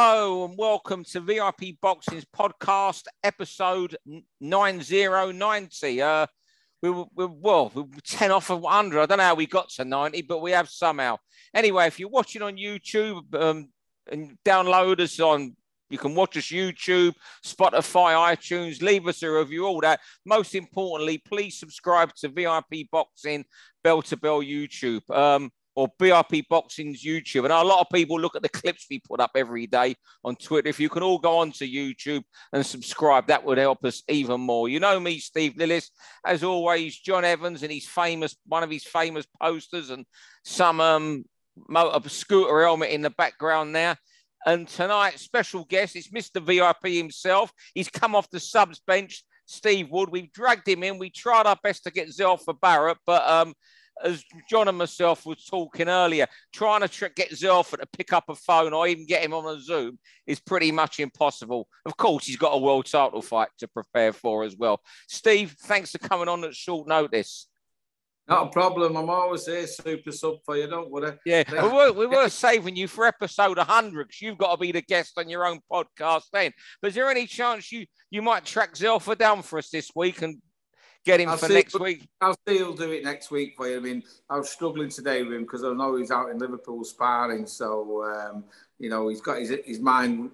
Hello and welcome to VIP Boxing's podcast, episode 9090. We're 10 off of 100. I don't know how we got to 90, but we have somehow. Anyway, if you're watching on YouTube and download us on, you can watch us YouTube, Spotify, iTunes, leave us a review, all that. Most importantly, please subscribe to VIP Boxing Bell to Bell YouTube. Or BIP Boxing's YouTube. And a lot of people look at the clips we put up every day on Twitter. If you can all go onto YouTube and subscribe, that would help us even more. You know me, Steve Lillis. As always, John Evans and one of his famous posters and some motor scooter helmet in the background there. And tonight, special guest, it's Mr. VIP himself. He's come off the subs bench, Steve Wood. We've dragged him in. We tried our best to get Zelfa Barrett, but as John and myself was talking earlier, trying to get Zelfa to pick up a phone or even get him on a Zoom is pretty much impossible. Of course, he's got a world title fight to prepare for as well. Steve, thanks for coming on at short notice. Not a problem. I'm always here, super sub for you. Don't worry. Yeah, we were saving you for episode 100 because you've got to be the guest on your own podcast then. But is there any chance you might track Zelfa down for us this week and get him next week? I'll see he'll do it next week for you. I mean, I was struggling today with him because I know he's out in Liverpool sparring. So, he's got his mind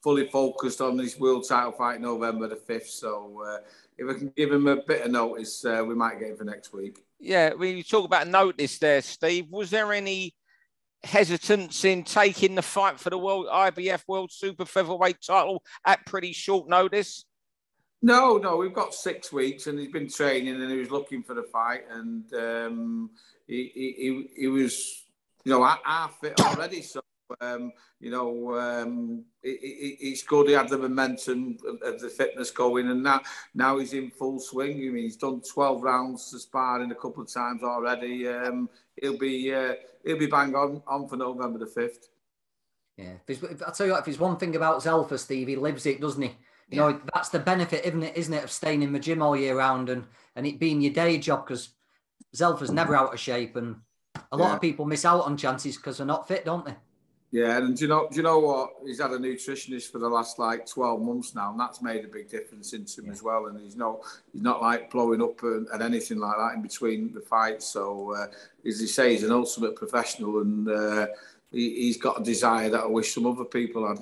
fully focused on this world title fight November the 5th. So, if I can give him a bit of notice, we might get him for next week. Yeah, when you talk about notice there, Steve, was there any hesitance in taking the fight for the IBF World Super Featherweight title at pretty short notice? No, we've got 6 weeks and he's been training and he was looking for the fight and he was, half fit already. So, it's good. He had the momentum of the fitness going and now he's in full swing. I mean, he's done 12 rounds to sparring a couple of times already. He'll be bang on for November the 5th. Yeah, I'll tell you what, if there's one thing about Zelfa, Steve, he lives it, doesn't he? You know, that's the benefit, isn't it, of staying in the gym all year round and it being your day job, because Zelfa's never out of shape and a lot of people miss out on chances because they're not fit, don't they? Yeah, and do you know what? He's had a nutritionist for the last 12 months now, and that's made a big difference into him as well. And he's not like blowing up and anything like that in between the fights. So, as he says, he's an ultimate professional, and he's got a desire that I wish some other people had.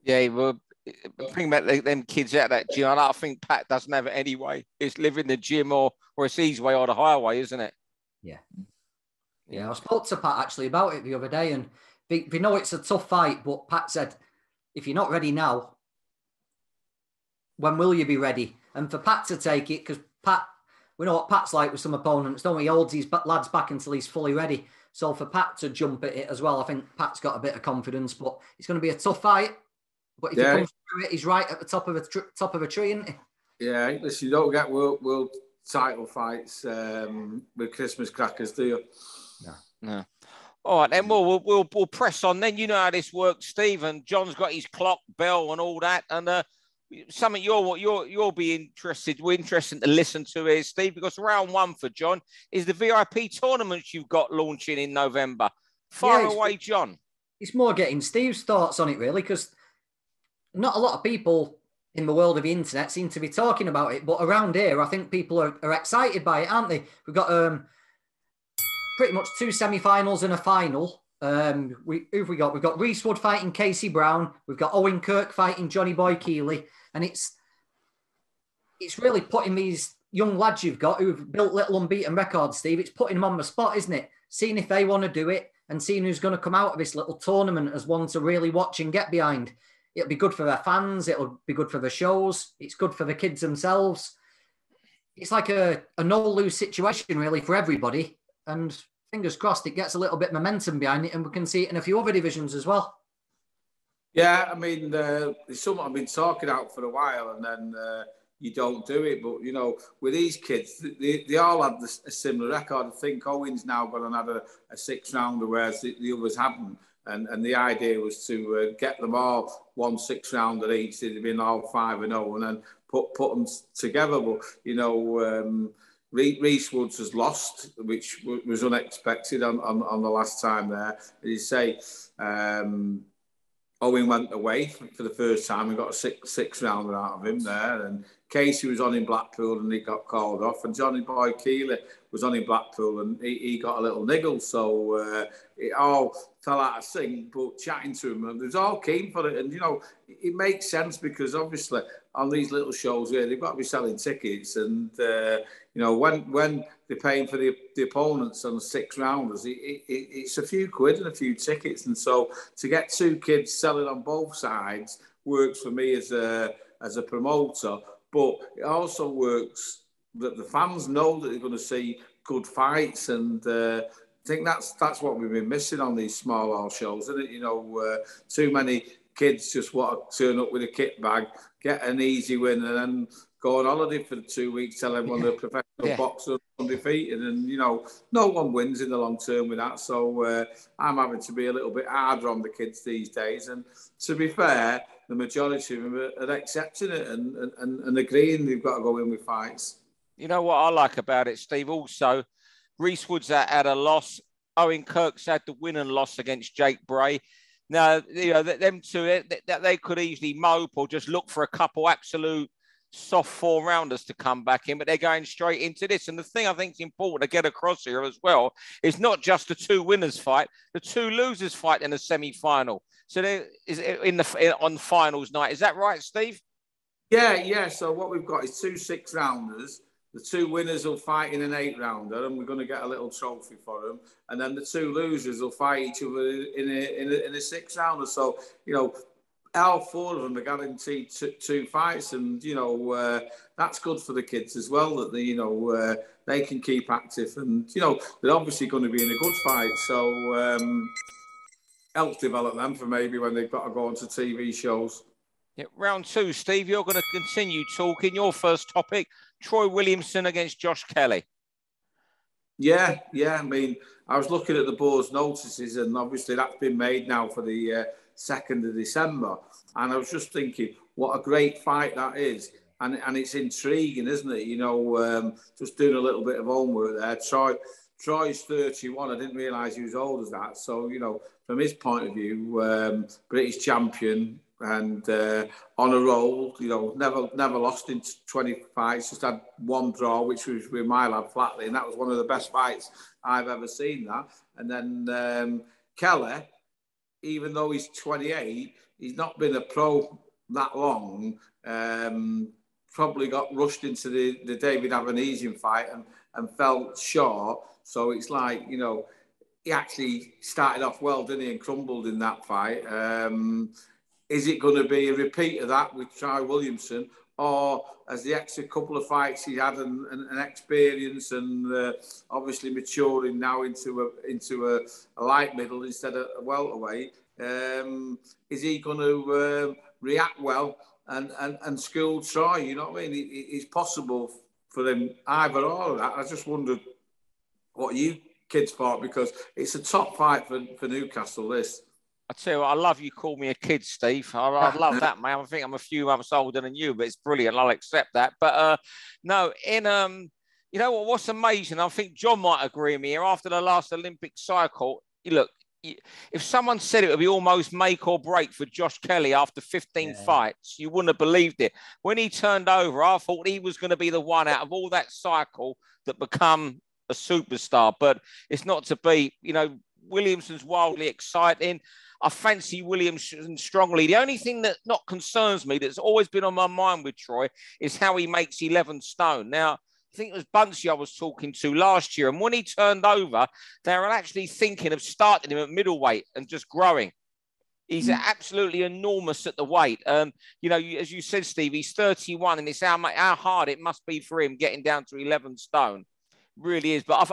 Yeah, well, bring back them kids out of that gym. I think Pat doesn't have it anyway. It's live in the gym or it's his way or the highway, isn't it? Yeah, I spoke to Pat actually about it the other day, and we know it's a tough fight, but Pat said, if you're not ready now, when will you be ready? And for Pat to take it, because Pat, we know what Pat's like with some opponents, don't we? He holds his lads back until he's fully ready. So for Pat to jump at it as well, I think Pat's got a bit of confidence, but it's going to be a tough fight. But if he comes through it, he's right at the top of a tree, isn't he? Yeah, listen, you don't get world title fights with Christmas crackers, do you? No. All right, then we'll press on. Then you know how this works, Steve. And John's got his clock, bell, and all that. And something you'll be interested. We're interested to listen to here, Steve, because round 1 for John is the VIP tournaments you've got launching in November. Far away, John. It's more getting Steve's thoughts on it, really, because not a lot of people in the world of the internet seem to be talking about it, but around here, I think people are excited by it, aren't they? We've got pretty much 2 semi-finals and a final. Who've we got? We've got Reese Wood fighting Casey Brown. We've got Owen Kirk fighting Johnny Boy Keeley. And it's really putting these young lads you've got who've built little unbeaten records, Steve. It's putting them on the spot, isn't it? Seeing if they want to do it and seeing who's going to come out of this little tournament as one to really watch and get behind. It'll be good for their fans. It'll be good for the shows. It's good for the kids themselves. It's like a no-lose situation, really, for everybody. And fingers crossed it gets a little bit of momentum behind it and we can see it in a few other divisions as well. Yeah, I mean, it's something I've been talking out for a while and then you don't do it. But, with these kids, they all had a similar record. I think Owen's now got another a 6-rounder, whereas the others haven't. And the idea was to get them all 1 6-rounder each. They'd have been all 5-0 and then put them together. But, Reese Woods has lost, which was unexpected on the last time there. As you say, Owen went away for the first time. We got a six rounder out of him there. And Casey was on in Blackpool and he got called off. And Johnny Boy Keeley was on in Blackpool and he got a little niggle. So it all fell out of sync. But chatting to him, they was all keen for it. And, it makes sense because obviously on these little shows here, they've got to be selling tickets. And, when they're paying for the opponents on the 6 rounders, it's a few quid and a few tickets. And so to get 2 kids selling on both sides works for me as a promoter. But it also works that the fans know that they're going to see good fights. And I think that's what we've been missing on these small hall shows, isn't it? Too many kids just want to turn up with a kit bag, get an easy win, and then go on holiday for 2 weeks, tell everyone they're professional boxers undefeated, and no one wins in the long term with that. So I'm having to be a little bit harder on the kids these days. And to be fair, the majority of them are accepting it and agreeing they've got to go in with fights. You know what I like about it, Steve? Also, Reese Woods had a loss. Owen Kirk's had the win and loss against Jake Bray. Now, them two, they could easily mope or just look for a couple absolute soft 4-rounders to come back in, but they're going straight into this. And the thing I think is important to get across here as well is not just the 2 winners fight, the 2 losers fight in the semi-final. So there is on finals night. Is that right, Steve? Yeah. So what we've got is 2 6-rounders. The 2 winners will fight in an 8-rounder, and we're going to get a little trophy for them. And then the 2 losers will fight each other in a 6-rounder. So all 4 of them are guaranteed 2 fights, and that's good for the kids as well. That they can keep active, and they're obviously going to be in a good fight. So helps develop them for maybe when they've got to go onto TV shows. Yeah, round 2, Steve. You're going to continue talking. Your first topic: Troy Williamson against Josh Kelly. Yeah. I mean, I was looking at the board's notices, and obviously that's been made now for the 2nd of December. And I was just thinking, what a great fight that is. And it's intriguing, isn't it? Just doing a little bit of homework there. Troy's 31. I didn't realise he was old as that. So, from his point of view, British champion and on a roll, never lost in 20 fights, just had 1 draw, which was with my lad Flatley. And that was one of the best fights I've ever seen, that. And then Kelly, even though he's 28, he's not been a pro that long. Probably got rushed into the David Avanesian fight and fell short. So it's like, he actually started off well, didn't he, and crumbled in that fight. Is it going to be a repeat of that with Troy Williamson? Or as the extra couple of fights he had and experience and obviously maturing now into a light middle instead of a welterweight, is he going to react well and school Troy? You know what I mean? It's possible for him either or of that. I just wondered what you kids thought, because it's a top fight for Newcastle, this. I tell you what, I love you call me a kid, Steve. I love that, man. I think I'm a few months older than you, but it's brilliant. I'll accept that. But no, you know what's amazing? I think John might agree with me here. After the last Olympic cycle, if someone said it would be almost make or break for Josh Kelly after 15 fights, you wouldn't have believed it. When he turned over, I thought he was going to be the one out of all that cycle that become a superstar. But it's not to be. Williamson's wildly exciting. I fancy Williamson strongly. The only thing that not concerns me, that's always been on my mind with Troy, is how he makes 11 stone. Now, I think it was Buncey I was talking to last year, and when he turned over, they were actually thinking of starting him at middleweight and just growing. He's absolutely enormous at the weight. As you said, Steve, he's 31, and it's how hard it must be for him getting down to 11 stone. Really is. But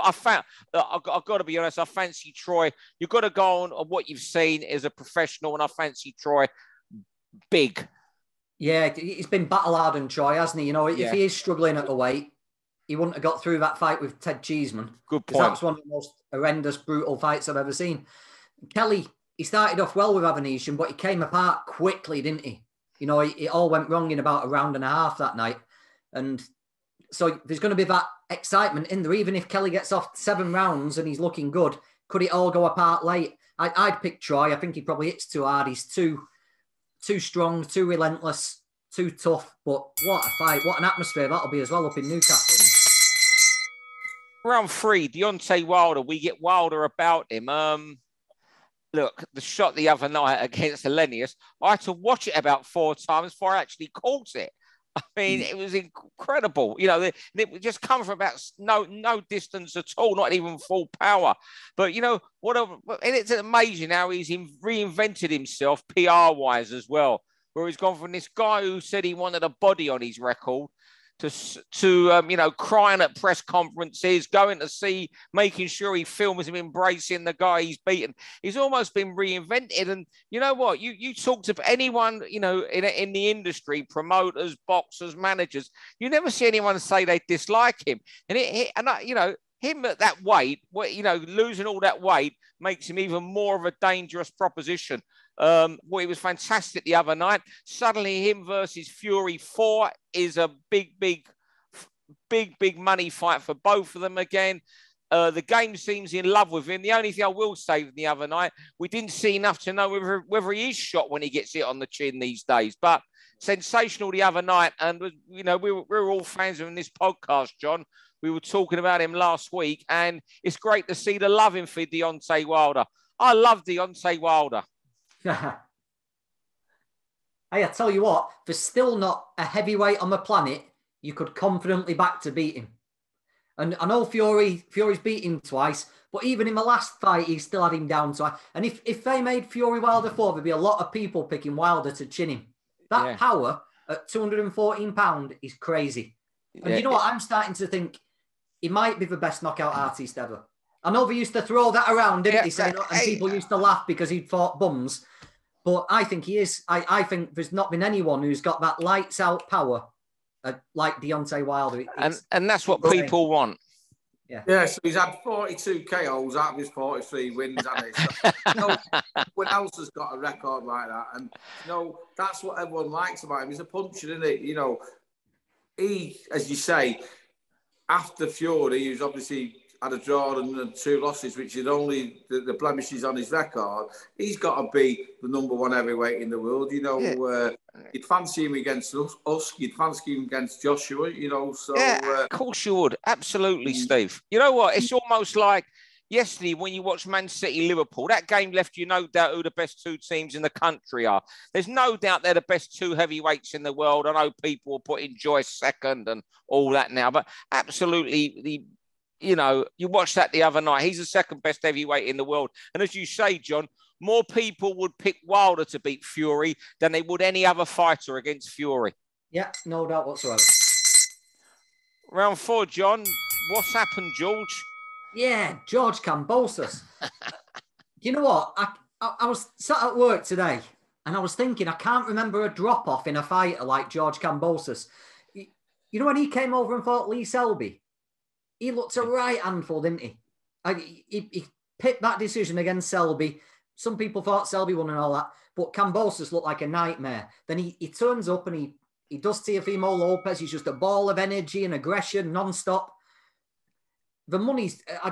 I've got to be honest, I fancy Troy. You've got to go on what you've seen as a professional, and I fancy Troy big. Yeah, he's been battle-hardened, Troy, hasn't he? If he is struggling at the weight, he wouldn't have got through that fight with Ted Cheeseman. Good point. That was one of the most horrendous, brutal fights I've ever seen. Kelly, he started off well with Avanesian, but he came apart quickly, didn't he? It all went wrong in about a round and a half that night. And so there's going to be that excitement in there. Even if Kelly gets off 7 rounds and he's looking good, could it all go apart late? I'd pick Troy. I think he probably hits too hard. He's too too strong, too relentless, too tough. But what a fight, what an atmosphere that'll be as well up in Newcastle. Round 3, Deontay Wilder. We get Wilder about him. Look, the shot the other night against Elenius, I had to watch it about 4 times before I actually caught it. I mean, it was incredible. You know, it just come from about no distance at all, not even full power. But, you know, and it's amazing how he's reinvented himself PR-wise as well, where he's gone from this guy who said he wanted a body on his record to you know, crying at press conferences, going to see, making sure he films him embracing the guy he's beaten. He's almost been reinvented. And you know what? You talk to anyone, you know, in the industry, promoters, boxers, managers, you never see anyone say they dislike him. And you know, him at that weight, you know, losing all that weight makes him even more of a dangerous proposition. Well, he was fantastic the other night. Suddenly, him versus Fury 4 is a big money fight for both of them again. The game seems in love with him. The only thing I will say from the other night, we didn't see enough to know whether he is shot when he gets hit on the chin these days. But sensational the other night. And, you know, we're all fans of him in this podcast, John. We were talking about him last week, and it's great to see the love for Deontay Wilder. I love Deontay Wilder. Hey, I tell you what, there's still not a heavyweight on the planet you could confidently back to beat him. And I know Fury's beat him twice, but even in the last fight, he still had him down twice. And if they made Fury Wilder 4, there'd be a lot of people picking Wilder to chin him. That power at 214 pounds is crazy. And you know what? I'm starting to think he might be the best knockout artist ever. I know they used to throw that around, didn't they? Saying, and people used to laugh because he'd fought bums. But I think he is. I think there's not been anyone who's got that lights out power like Deontay Wilder. And that's what people want. Yeah, so he's had 42 KOs out of his 43 wins, hasn't he? So, no one else has got a record like that. And, you know, that's what everyone likes about him. He's a puncher, isn't it? You know, he, as you say, after Fury, he was obviously had a draw and 2 losses, which is only the blemishes on his record. He's got to be the #1 heavyweight in the world. You know, you'd fancy him against us. You'd fancy him against Joshua, you know. So, of course you would. Absolutely, Steve. You know what? It's almost like yesterday when you watched Man City Liverpool, that game left you no doubt who the best 2 teams in the country are. There's no doubt they're the best 2 heavyweights in the world. I know people will put in Joyce second and all that now, but absolutely you know, you watched that the other night. He's the 2nd best heavyweight in the world. And as you say, John, more people would pick Wilder to beat Fury than they would any other fighter against Fury. Yeah, no doubt whatsoever. Round 4, John. What's happened, George? Yeah, George Kambosos. You know what? I was sat at work today and I was thinking, I can't remember a drop-off in a fighter like George Kambosos. You know when he came over and fought Lee Selby? He looked a right handful, didn't he? He picked that decision against Selby. Some people thought Selby won and all that, but Kambosos looked like a nightmare. Then he turns up and he does Teofimo Lopez. He's just a ball of energy and aggression non-stop. I don't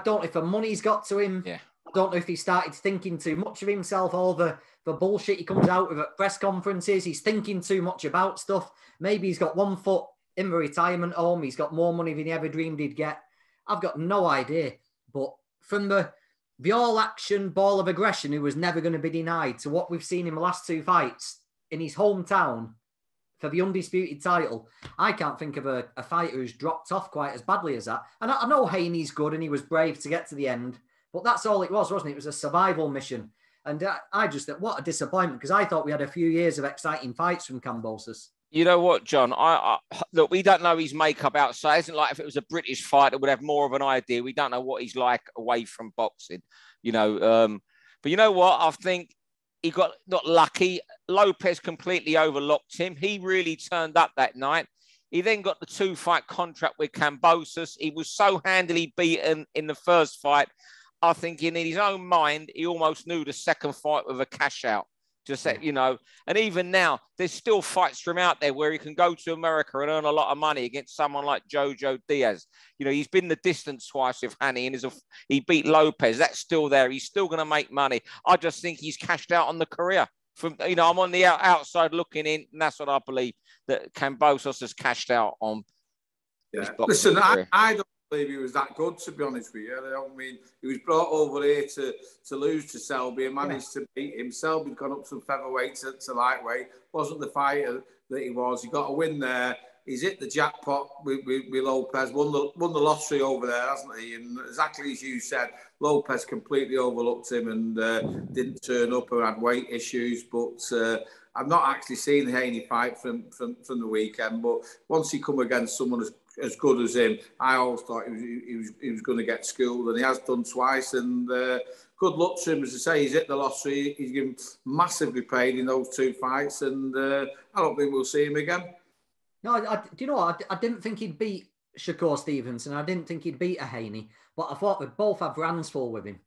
know if the money's got to him. Yeah. I don't know if he started thinking too much of himself, all the bullshit he comes out with at press conferences. He's thinking too much about stuff. Maybe he's got one foot in the retirement home. He's got more money than he ever dreamed he'd get. I've got no idea. But from the all-action ball of aggression who was never going to be denied to what we've seen in the last 2 fights in his hometown for the undisputed title, I can't think of a fighter who's dropped off quite as badly as that. And I know Haney's good and he was brave to get to the end, but that's all it was, wasn't it? It was a survival mission. And I just thought, what a disappointment, because I thought we had a few years of exciting fights from Kambosos. You know what, John? Look, we don't know his makeup outside. It's not like if it was a British fighter, we'd have more of an idea. We don't know what he's like away from boxing, you know. But you know what? I think he got not lucky. Lopez completely overlooked him. He really turned up that night. He then got the 2-fight contract with Kambosos. He was so handily beaten in the first fight. I think in his own mind, he almost knew the second fight with a cash out. Just that, you know, and even now, there's still fights from out there where he can go to America and earn a lot of money against someone like Jojo Diaz. You know, he's been the distance twice with Haney and he beat Lopez. That's still there. He's still going to make money. I just think he's cashed out on the career. from, you know, I'm on the outside looking in, and that's what I believe that Kambosos has cashed out on. Yeah. Listen, I don't believe he was that good, to be honest with you. I don't mean he was brought over here to lose to Selby and managed to beat him. Selby'd gone up from featherweight to lightweight. Wasn't the fighter that he was. He got a win there. He's hit the jackpot with Lopez. Won the lottery over there, hasn't he? And exactly as you said, Lopez completely overlooked him and didn't turn up or had weight issues. But I've not actually seen the Haney fight from the weekend. But once he come against someone as good as him, I always thought he was going to get schooled, and he has done twice. And good luck to him. As I say, he's hit the lottery. He's been massively paid in those 2 fights, and I don't think we'll see him again. No, do you know what? I didn't think he'd beat Shakur Stevenson. I didn't think he'd beat a Haney, but I thought we'd both have hands full with him.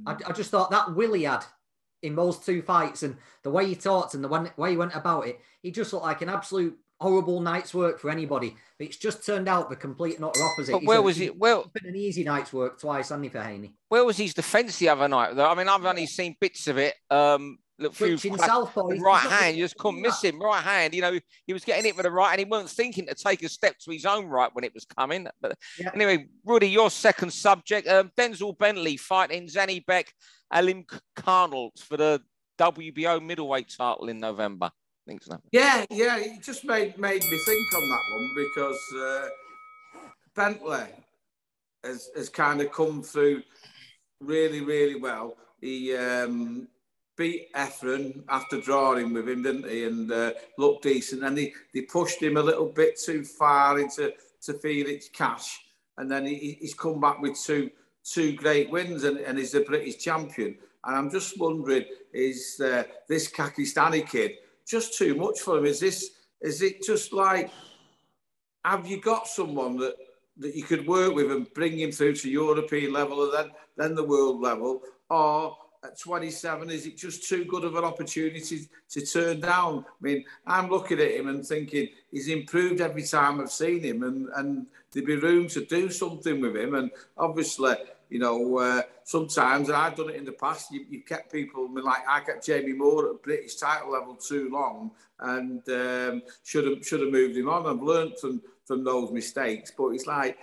I just thought that will he had in those 2 fights, and the way he talked and the way he went about it, he just looked like an absolute horrible night's work for anybody. But it's just turned out the complete and utter opposite. But where was he? Well, it's been an easy night's work twice, hasn't he, for Haney? Where was his defence the other night, though? I mean, I've only seen bits of it. Look, southpaw, right hand, you just couldn't miss him. Right hand, you know, he was getting it with the right, and he wasn't thinking to take a step to his own right when it was coming. But anyway, Rudy, your second subject, Denzel Bentley fighting Zanny Beck, Alim Carnels for the WBO middleweight title in November. I think so. Yeah, it just made me think on that one because Bentley has kind of come through really, really well. He beat Efren after drawing with him, didn't he? And looked decent. And they pushed him a little bit too far into Felix Cash. And then he's come back with two great wins and he's the British champion. And I'm just wondering, is this Pakistani kid just too much for him? Is it just like, have you got someone that you could work with and bring him through to European level and then the world level? Or at 27, is it just too good of an opportunity to turn down? I mean, I'm looking at him and thinking he's improved every time I've seen him, and there'd be room to do something with him. And obviously, you know, sometimes, and I've done it in the past, you've kept people, I mean, like I kept Jamie Moore at British title level too long and should have moved him on. I've learned from those mistakes, but it's like,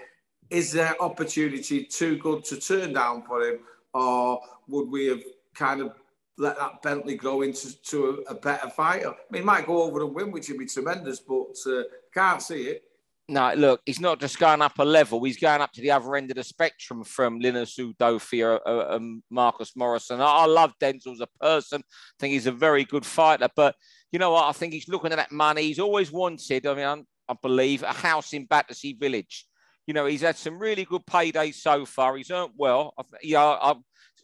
is there opportunity too good to turn down for him? Or would we have kind of let that Bentley grow into a better fighter? I mean, he might go over and win, which would be tremendous, but can't see it. No, look, he's not just going up a level. He's going up to the other end of the spectrum from Linus Udofia and Marcus Morrison. I love Denzel as a person. I think he's a very good fighter. But you know what? I think he's looking at that money. He's always wanted, I mean, I believe, a house in Battersea Village. You know, he's had some really good paydays so far. He's earned well.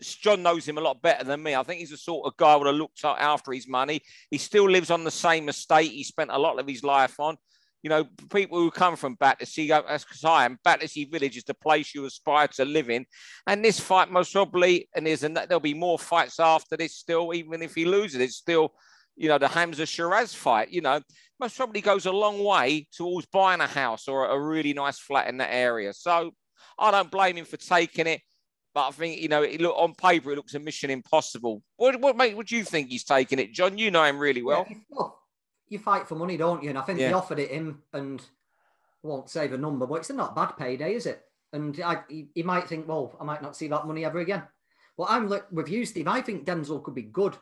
John knows him a lot better than me. I think he's the sort of guy who would have looked after his money. He still lives on the same estate he spent a lot of his life on. You know, people who come from Battersea, as I am, Battersea Village is the place you aspire to live in. And this fight most probably, and there'll be more fights after this still, even if he loses, it's still, you know, the Hamza Shiraz fight, you know, most probably goes a long way towards buying a house or a really nice flat in that area. So I don't blame him for taking it. But I think, you know, on paper, it looks a mission impossible. What do you think he's taking it, John? You know him really well. Yeah, you fight for money, don't you? And I think they offered it him, and I won't say the number, but it's not a bad payday, is it? And he might think, well, I might not see that money ever again. Well, I'm with you, Steve. I think Denzel could be good.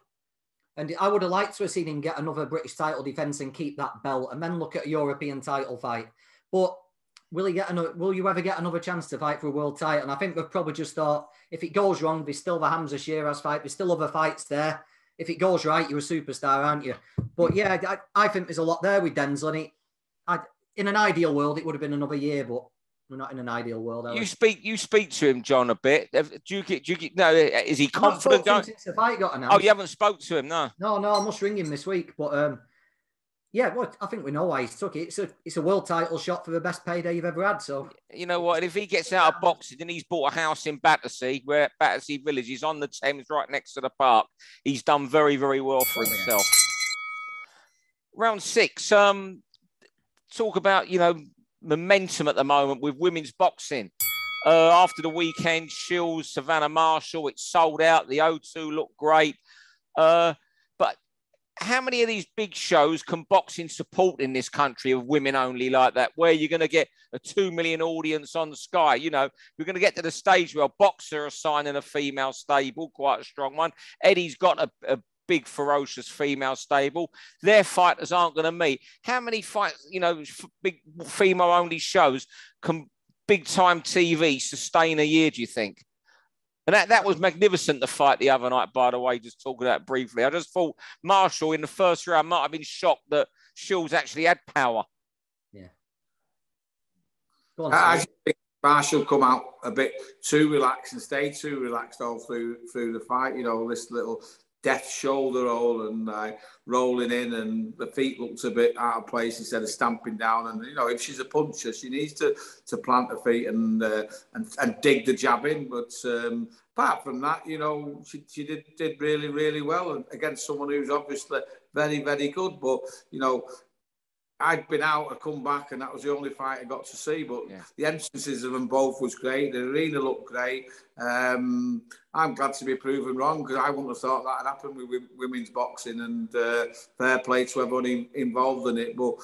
And I would have liked to have seen him get another British title defence and keep that belt and then look at a European title fight. But will you ever get another chance to fight for a world title? And I think we've probably just thought, if it goes wrong, there's still the Hamza Shiraz fight. There's still other fights there. If it goes right, you're a superstar, aren't you? But yeah, I think there's a lot there with Denzel. And in an ideal world, it would have been another year, but we're not in an ideal world. You speak to him, John, a bit. Do you get? No, is he confident? Since the fight got announced. Oh, you haven't spoke to him, no. No, I must ring him this week. But yeah, well, I think we know why he's took it. It's a world title shot for the best payday you've ever had. So you know what? If he gets out of boxing and he's bought a house in Battersea, where Battersea Village is on the Thames, right next to the park, he's done very, very well for himself. Round 6. Talk about, you know, momentum at the moment with women's boxing. After the weekend, Shields, Savannah Marshall, it's sold out. The O2 looked great. But how many of these big shows can boxing support in this country of women only like that, where you're going to get a 2 million audience on Sky? You know, we're going to get to the stage where a boxer are signing a female stable, quite a strong one. Eddie's got a big, ferocious female stable. Their fighters aren't going to meet. How many fights, you know, big female-only shows can big-time TV sustain a year, do you think? And that was magnificent, the fight the other night, by the way, just talking about it briefly. I just thought Marshall in the first round might have been shocked that Shields actually had power. Yeah. Go on, I think Marshall come out a bit too relaxed and stayed too relaxed all through the fight. You know, this little death shoulder roll and rolling in, and the feet looked a bit out of place instead of stamping down. And you know, if she's a puncher, she needs to plant her feet and dig the jab in. But apart from that, you know, she did really, really well against someone who's obviously very, very good. But you know, I'd been out, I come back, and that was the only fight I got to see. But the entrances of them both was great. The arena looked great. I'm glad to be proven wrong, because I wouldn't have thought that had happened with women's boxing, and fair play to everybody involved in it. But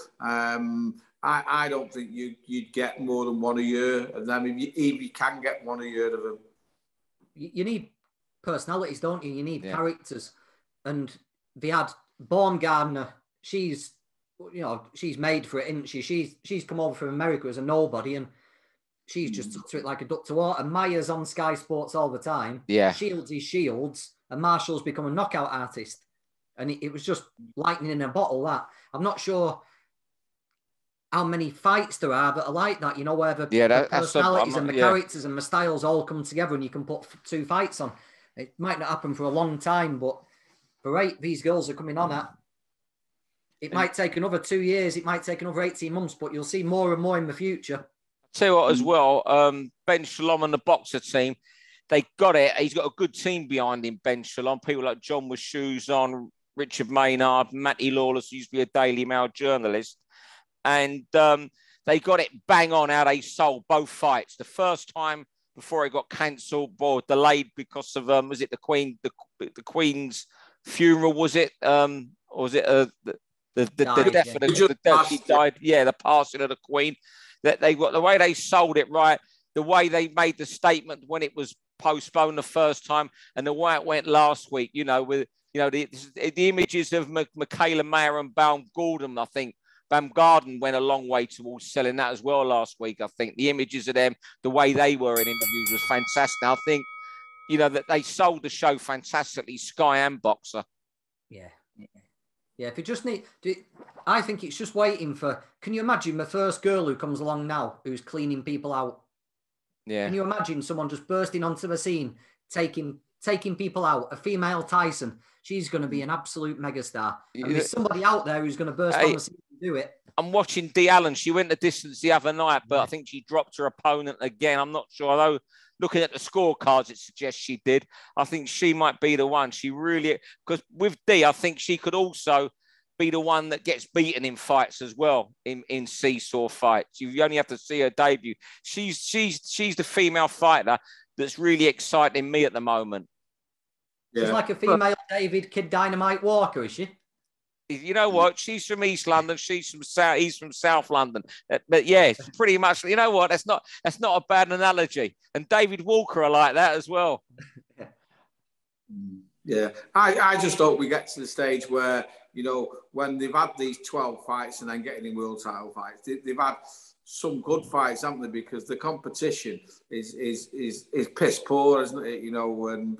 I don't think you'd get more than one a year of them, if you can get one a year of them. You need personalities, don't you? You need characters. And they had Baumgardner. She's made for it, isn't she? She's come over from America as a nobody, and she's just took to it like a duck to water. Maya's on Sky Sports all the time. Yeah. Shields is Shields, and Marshall's become a knockout artist. And it was just lightning in a bottle, that. I'm not sure how many fights there are that are like that, you know, where the personalities and the characters and the styles all come together and you can put 2 fights on. It might not happen for a long time, but the rate these girls are coming on at, it might take another 2 years, it might take another 18 months, but you'll see more and more in the future. I'll tell you what, as well, Ben Shalom and the boxer team, they got it. He's got a good team behind him, Ben Shalom. People like John with shoes on, Richard Maynard, Matty Lawless, who used to be a Daily Mail journalist. And they got it bang on how they sold both fights. The first time before it got cancelled or delayed because of, was it the Queen's funeral, was it? Or was it the death of the death? She died. Yeah, the passing of the Queen. That they got the way they sold it right, the way they made the statement when it was postponed the first time, and the way it went last week. You know, with the images of Michaela Mayer and Baumgarten, I think. Baumgarten went a long way towards selling that as well last week. I think the images of them, the way they were in interviews was fantastic. I think, you know, that they sold the show fantastically, Sky and Boxer. Yeah. If you just need, I think it's just waiting for. Can you imagine the first girl who comes along now, who's cleaning people out? Yeah. Can you imagine someone just bursting onto the scene, taking people out? A female Tyson, she's going to be an absolute megastar. And there's somebody out there who's going to burst on the scene and do it. I'm watching Dee Allen. She went the distance the other night, but I think she dropped her opponent again. I'm not sure, although looking at the scorecards, it suggests she did. I think she might be the one. She really, because with Dee, I think she could also be the one that gets beaten in fights as well, in seesaw fights. You only have to see her debut. She's the female fighter that's really exciting me at the moment. She's like a female David Kid Dynamite Walker, is she? You know what? She's from East London. He's from South London. But yeah, it's pretty much. You know what? That's not a bad analogy. And David Walker are like that as well. Yeah, I just hope we get to the stage where, you know, when they've had these 12 fights and then getting in world title fights, they've had some good fights, haven't they? Because the competition is piss poor, isn't it? You know, and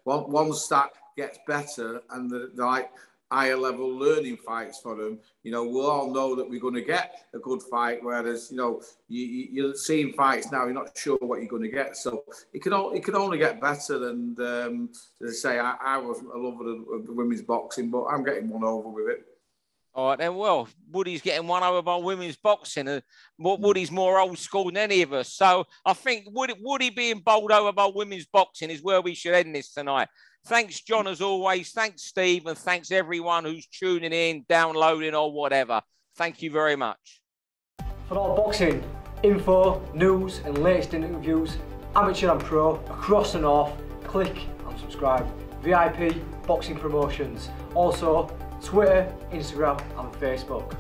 once that gets better and the like higher level learning fights for them, you know, we'll all know that we're going to get a good fight. Whereas, you know, you're seeing fights now, you're not sure what you're going to get. So it can only get better. And as I say, I wasn't a lover of women's boxing, but I'm getting one over with it. All right, then, well, Woody's getting one over by women's boxing. Woody's more old school than any of us. So I think Woody being bowled over by women's boxing is where we should end this tonight. Thanks, John, as always. Thanks, Steve. And thanks, everyone who's tuning in, downloading or whatever. Thank you very much. For all boxing info, news and latest interviews, amateur and pro, across the north, click and subscribe. VIP Boxing Promotions. Also, Twitter, Instagram and Facebook.